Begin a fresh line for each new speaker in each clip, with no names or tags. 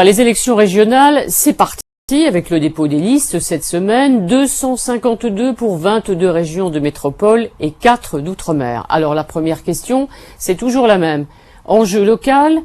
Les élections régionales, c'est parti avec le dépôt des listes cette semaine, 252 pour 22 régions de métropole et 4 d'outre-mer. Alors la première question, c'est toujours la même. Enjeu local,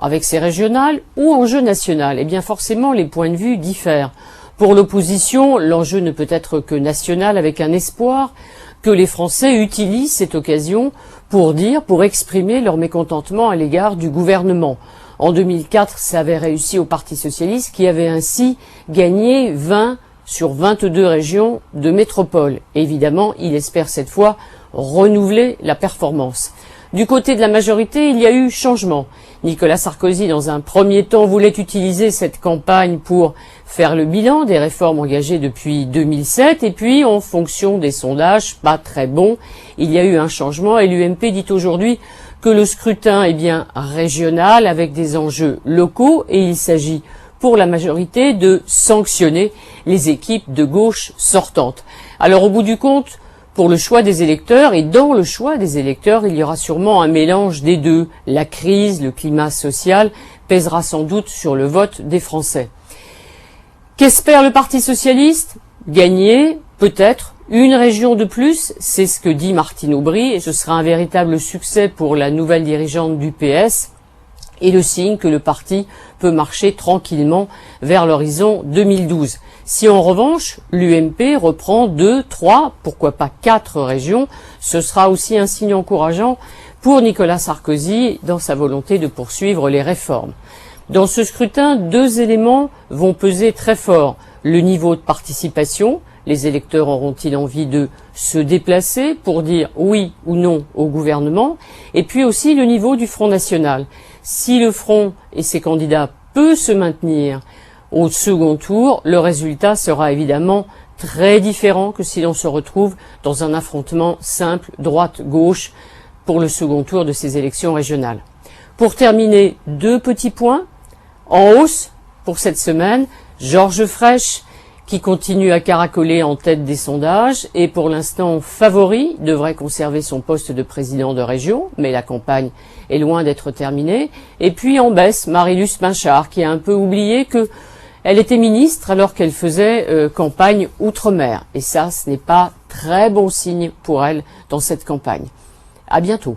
avec ces régionales, ou enjeu national? Eh bien forcément, les points de vue diffèrent. Pour l'opposition, l'enjeu ne peut être que national, avec un espoir que les Français utilisent cette occasion pour exprimer leur mécontentement à l'égard du gouvernement. En 2004, ça avait réussi au Parti socialiste qui avait ainsi gagné 20 sur 22 régions de métropole. Évidemment, il espère cette fois renouveler la performance. Du côté de la majorité, il y a eu changement. Nicolas Sarkozy, dans un premier temps, voulait utiliser cette campagne pour faire le bilan des réformes engagées depuis 2007. Et puis, en fonction des sondages, pas très bons, il y a eu un changement. Et l'UMP dit aujourd'hui que le scrutin est bien régional avec des enjeux locaux et il s'agit pour la majorité de sanctionner les équipes de gauche sortantes. Alors au bout du compte, pour le choix des électeurs et dans le choix des électeurs, il y aura sûrement un mélange des deux. La crise, le climat social pèsera sans doute sur le vote des Français. Qu'espère le Parti socialiste? Gagner, peut-être, une région de plus, c'est ce que dit Martine Aubry, et ce sera un véritable succès pour la nouvelle dirigeante du PS, et le signe que le parti peut marcher tranquillement vers l'horizon 2012. Si en revanche, l'UMP reprend 2, 3, pourquoi pas 4 régions, ce sera aussi un signe encourageant pour Nicolas Sarkozy dans sa volonté de poursuivre les réformes. Dans ce scrutin, 2 éléments vont peser très fort. Le niveau de participation, les électeurs auront-ils envie de se déplacer pour dire oui ou non au gouvernement? Et puis aussi le niveau du Front National. Si le Front et ses candidats peuvent se maintenir au second tour, le résultat sera évidemment très différent que si l'on se retrouve dans un affrontement simple droite-gauche pour le second tour de ces élections régionales. Pour terminer, 2 petits points. En hausse pour cette semaine, Georges Frêche, qui continue à caracoler en tête des sondages et pour l'instant favori, devrait conserver son poste de président de région, mais la campagne est loin d'être terminée. Et puis en baisse, Marie-Luce Pinchard, qui a un peu oublié qu'elle était ministre alors qu'elle faisait campagne outre-mer. Et ça, ce n'est pas très bon signe pour elle dans cette campagne. À bientôt.